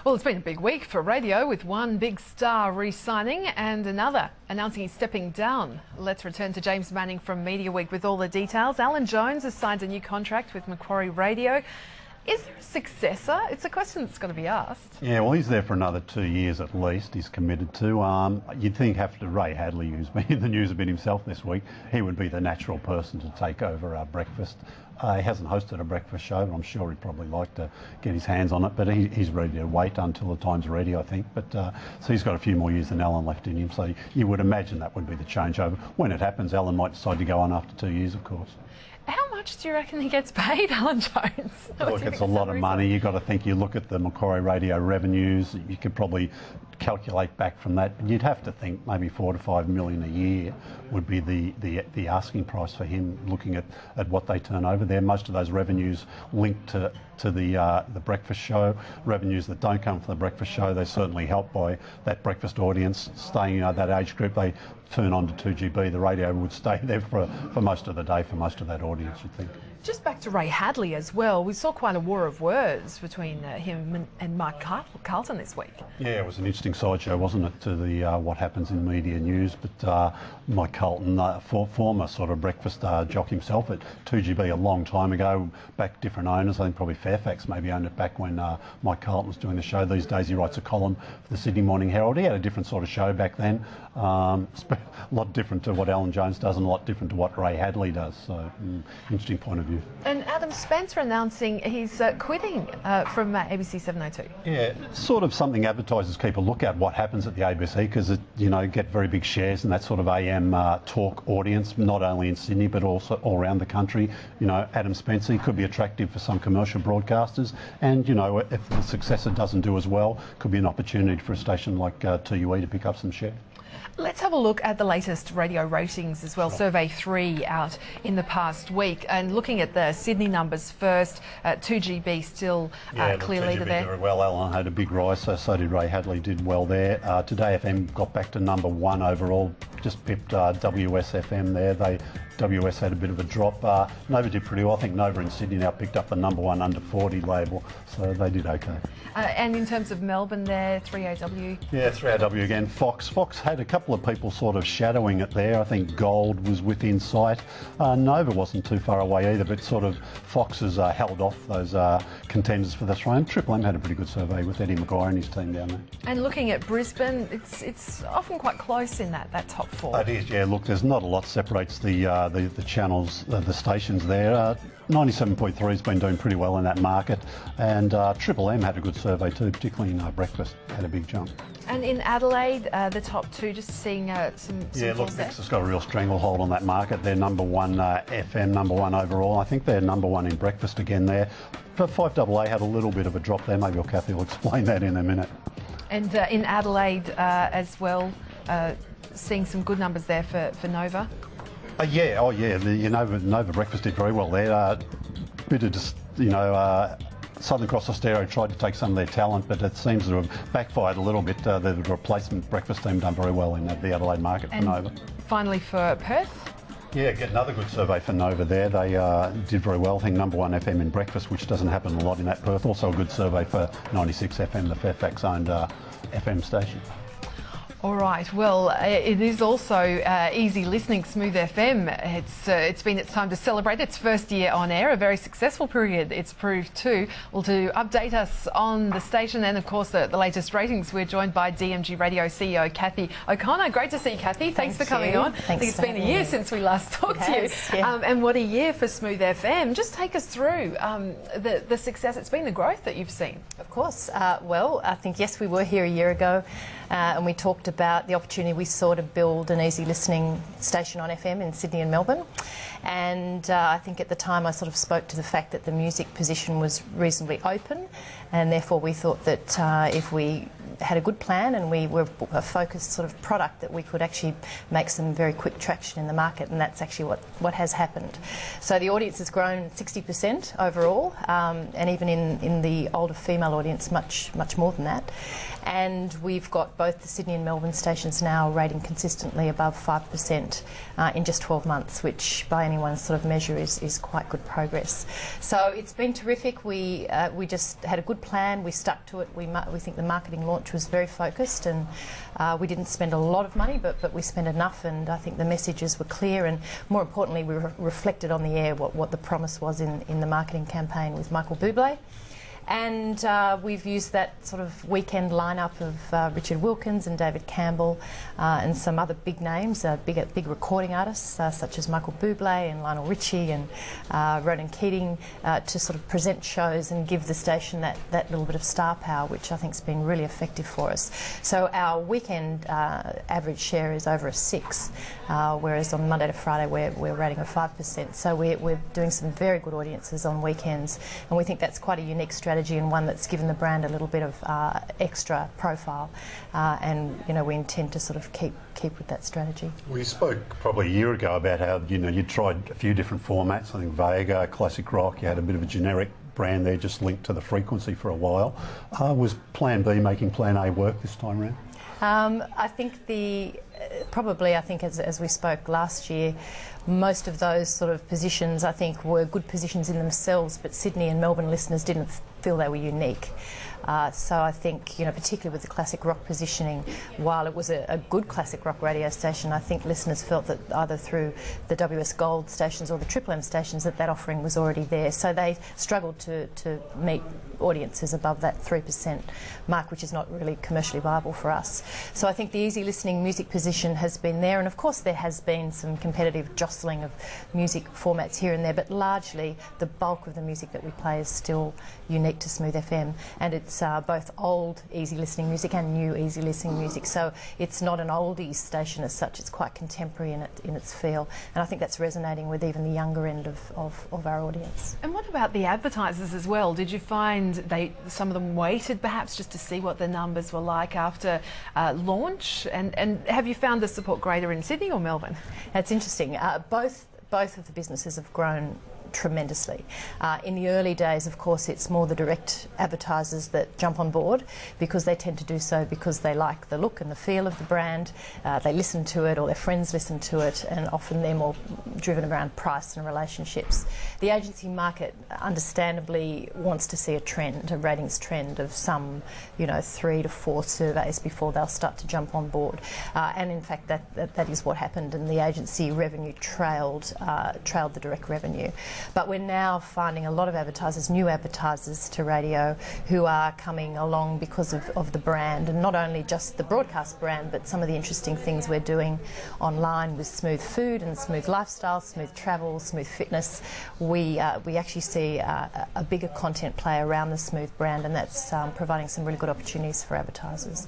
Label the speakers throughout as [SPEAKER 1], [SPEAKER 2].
[SPEAKER 1] Well, it's been a big week for radio, with one big star re-signing and another announcing he's stepping down. Let's return to James Manning from Mediaweek with all the details. Alan Jones has signed a new contract with Macquarie Radio. Is there a successor? It's a question that's going to be asked.
[SPEAKER 2] Yeah, well, he's there for another 2 years at least, he's committed to. You'd think after Ray Hadley, who's been in the news a bit himself this week, he would be the natural person to take over our breakfast. He hasn't hosted a breakfast show, but I'm sure he'd probably like to get his hands on it. But he's ready to wait until the time's ready, I think. But so he's got a few more years than Alan left in him. So you would imagine that would be the changeover. When it happens, Alan might decide to go on after 2 years, of course.
[SPEAKER 1] How much do you reckon he gets paid, Alan Jones?
[SPEAKER 2] Look, it's a lot of money. You've got to think, you look at the Macquarie Radio revenues, you could probably calculate back from that. You'd have to think maybe $4 to $5 million a year would be the asking price for him, looking at what they turn over there. Most of those revenues linked to the breakfast show. Revenues that don't come from the breakfast show, they're certainly helped by that breakfast audience staying, that age group. They turn on to 2GB, the radio would stay there for most of the day, for most of that audience, you'd think.
[SPEAKER 1] Just back to Ray Hadley as well, we saw quite a war of words between him and Mike Carlton this week. Yeah,
[SPEAKER 2] it was an interesting sideshow, wasn't it, to the what happens in media news. But Mike Carlton, former sort of breakfast jock himself at 2GB a long time ago, back different owners. I think probably Fairfax maybe owned it back when Mike Carlton was doing the show. These days he writes a column for the Sydney Morning Herald. He had a different sort of show back then, a lot different to what Alan Jones does and a lot different to what Ray Hadley does. So interesting point of view.
[SPEAKER 1] And Adam Spencer announcing he's quitting from ABC 702.
[SPEAKER 2] Yeah, sort of something advertisers keep a look at, what happens at the ABC, because it, get very big shares in that sort of AM talk audience, not only in Sydney but also all around the country. Adam Spencer could be attractive for some commercial broadcasters, and if the successor doesn't do as well, could be an opportunity for a station like 2UE to pick up some share.
[SPEAKER 1] Let's have a look at the latest radio ratings as well. Sure. Survey 3 out in the past week, and looking at the Sydney numbers first, 2GB still clear leader there.
[SPEAKER 2] Very well. Alan had a big rise, so did Ray Hadley, did well there. Today FM got back to number 1 overall, just pipped WSFM there. WS had a bit of a drop. Nova did pretty well. I think Nova in Sydney now picked up the number 1 under 40 label, so they did okay.
[SPEAKER 1] And in terms of Melbourne there, 3AW?
[SPEAKER 2] Yeah, 3AW again. Fox had a couple of people sort of shadowing it there. I think Gold was within sight. Nova wasn't too far away either, but sort of Fox has held off those contenders for the throne. Triple M had a pretty good survey with Eddie Maguire and his team down there. And
[SPEAKER 1] looking at Brisbane, it's often quite close in that top 4.
[SPEAKER 2] It is, yeah. Look, there's not a lot separates the channels, the stations there. 97.3 has been doing pretty well in that market, and Triple M had a good survey too, particularly in breakfast, had a big jump.
[SPEAKER 1] And in Adelaide, the top 2, just seeing some
[SPEAKER 2] yeah, look, Mix has got a real stranglehold on that market. They're number 1 FM, number 1 overall. I think they're number 1 in breakfast again there. But 5AA had a little bit of a drop there. Maybe Kathy will explain that in a minute.
[SPEAKER 1] And in Adelaide as well, seeing some good numbers there for Nova.
[SPEAKER 2] Yeah, the Nova breakfast did very well there. Bit of just, Southern Cross Austereo tried to take some of their talent, but it seems to have backfired a little bit. The replacement breakfast team done very well in the Adelaide market for Nova. Finally for Perth. Yeah, get another good survey for Nova there. They did very well. I think number 1 FM in breakfast, which doesn't happen a lot in that Perth. Also a good survey for 96 FM, the Fairfax-owned FM station. All right, well, it is also easy listening, Smooth FM. It's been its time to celebrate its first year on air, a very successful period it's proved too. Well, to update us on the station and, of course, the latest ratings, we're joined by DMG Radio CEO Kathy O'Connor. Great to see you, Kathy. Thanks for coming on.
[SPEAKER 3] Thanks.
[SPEAKER 1] I think it's been a year since we last talked to you.
[SPEAKER 3] Yeah.
[SPEAKER 1] And what a year for Smooth FM. Just take us through the success. It's been the growth that you've seen.
[SPEAKER 3] Of course. Well, I think, yes, we were here a year ago and we talked about the opportunity we saw to build an easy listening station on FM in Sydney and Melbourne. And I think at the time I sort of spoke to the fact that the music position was reasonably open, and therefore we thought that if we had a good plan and we were a focused sort of product, that we could actually make some very quick traction in the market, and that's actually what has happened. So the audience has grown 60% overall, and even in the older female audience much more than that. and we've got both the Sydney and Melbourne stations now rating consistently above 5% in just 12 months, which by anyone's sort of measure is quite good progress. So it's been terrific. We just had a good plan. We stuck to it. We think the marketing launch was very focused, and we didn't spend a lot of money, but we spent enough, and I think the messages were clear, and more importantly we reflected on the air what the promise was in the marketing campaign with Michael Bublé. And we've used that sort of weekend lineup of Richard Wilkins and David Campbell and some other big names, big recording artists such as Michael Bublé and Lionel Richie and Ronan Keating to sort of present shows and give the station that little bit of star power, which I think has been really effective for us. So our weekend average share is over a 6, whereas on Monday to Friday we're rating a 5%. So we're doing some very good audiences on weekends, and we think that's quite a unique strategy, and one that's given the brand a little bit of extra profile, and we intend to sort of keep with that strategy.
[SPEAKER 2] We spoke probably a year ago about how you tried a few different formats. I think Vega, classic rock. You had a bit of a generic brand there, just linked to the frequency for a while. Was Plan B making Plan A work this time around?
[SPEAKER 3] I think as we spoke last year, most of those sort of positions I think were good positions in themselves, but Sydney and Melbourne listeners didn't feel they were unique. So I think, particularly with the classic rock positioning, while it was a good classic rock radio station, I think listeners felt that either through the WS Gold stations or the Triple M stations that offering was already there. So they struggled to meet audiences above that 3% mark, which is not really commercially viable for us. So I think the easy listening music position has been there, and of course there has been some competitive jostling of music formats here and there, but largely the bulk of the music that we play is still unique to Smooth FM, and it's both old easy listening music and new easy listening music. So it's not an oldies station as such, it's quite contemporary in its feel, and I think that's resonating with even the younger end of our audience.
[SPEAKER 1] And what about the advertisers as well? Did you find some of them waited perhaps just to see what the numbers were like after launch, and have you found the support greater in Sydney or Melbourne?
[SPEAKER 3] That's interesting. Both of the businesses have grown tremendously. In the early days, of course, it's more the direct advertisers that jump on board, because they tend to do so because they like the look and the feel of the brand. They listen to it, or their friends listen to it, and often they're more driven around price and relationships. The agency market understandably wants to see a ratings trend of some 3 to 4 surveys before they'll start to jump on board, and in fact that is what happened, and the agency revenue trailed the direct revenue. But we're now finding a lot of advertisers, new advertisers to radio, who are coming along because of the brand, and not only just the broadcast brand, but some of the interesting things we're doing online with Smooth Food and Smooth Lifestyle, Smooth Travel, Smooth Fitness. We actually see a bigger content play around the Smooth brand, and that's providing some really good opportunities for advertisers.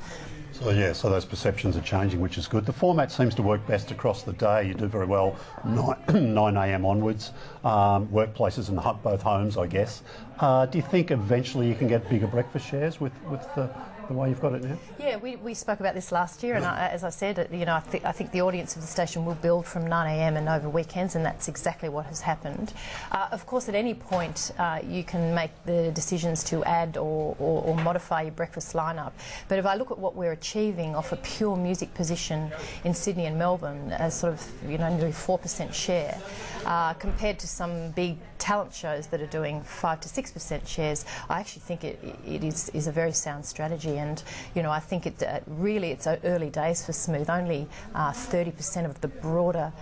[SPEAKER 2] So those perceptions are changing, which is good. The format seems to work best across the day. You do very well 9 a.m. onwards, workplaces and both homes, I guess. Do you think eventually you can get bigger breakfast shares with the way you've got it now?
[SPEAKER 3] Yeah, we spoke about this last year, and as I said, I think the audience of the station will build from 9 a.m. and over weekends, and that's exactly what has happened. Of course, at any point you can make the decisions to add or modify your breakfast lineup. But if I look at what we're achieving off a pure music position in Sydney and Melbourne, as sort of nearly 4% share, compared to some big talent shows that are doing 5 to 6% shares, I actually think it is a very sound strategy. And I think it's early days for Smooth. Only 30% of the broader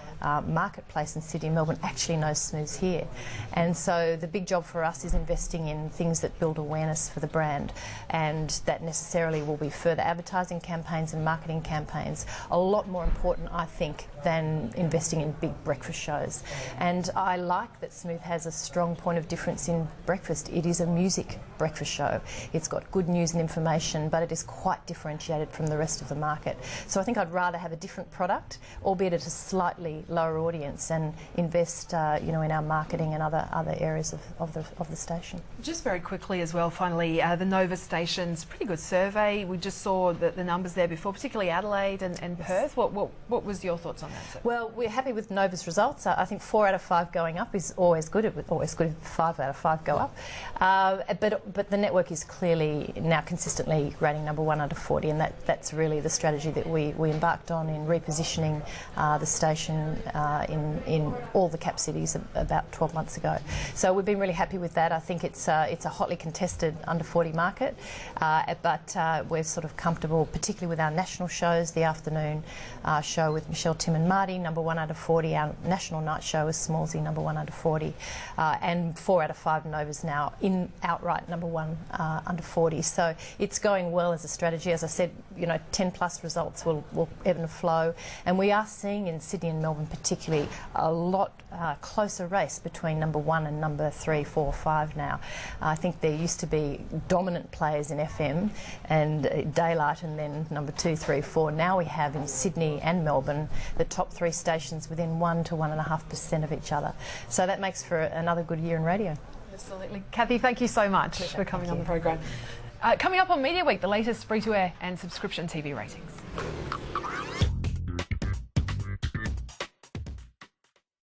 [SPEAKER 3] marketplace in Sydney and Melbourne actually knows Smooth's here, and so the big job for us is investing in things that build awareness for the brand, and that necessarily will be further advertising campaigns and marketing campaigns. A lot more important, I think, than investing in big breakfast shows. And I like that Smooth has a strong point of difference in breakfast. It is a music breakfast show. It's got good news and information, but it is quite differentiated from the rest of the market. So I think I'd rather have a different product, albeit at a slightly lower audience, and invest in our marketing and other areas of the station.
[SPEAKER 1] Just very quickly as well, finally, the Nova stations, pretty good survey. We just saw the numbers there before, particularly Adelaide and Perth. What was your thoughts on that's it.
[SPEAKER 3] Well, we're happy with Nova's results. I think 4 out of 5 going up is always good. It's always good if 5 out of 5 go up. But the network is clearly now consistently rating number 1 under 40, and that's really the strategy that we embarked on in repositioning the station in all the cap cities about 12 months ago. So we've been really happy with that. I think it's a hotly contested under 40 market, but we're sort of comfortable, particularly with our national shows. The afternoon show with Michelle, Tim and Marty, number 1 under 40. Our national night show is Smallsy, number 1 under 40. And 4 out of 5 Novas now in outright number 1 under 40. So it's going well as a strategy. As I said, 10 plus results will ebb and flow. And we are seeing in Sydney and Melbourne particularly a lot closer race between number 1 and number 3, 4, 5 now. I think there used to be dominant players in FM and daylight, and then number 2, 3, 4. Now we have in Sydney and Melbourne the top 3 stations within 1 to 1.5% of each other. So that makes for another good year in radio.
[SPEAKER 1] Absolutely. Kathy, thank you so much for coming on the program. Coming up on Media Week, the latest free-to-air and subscription TV ratings.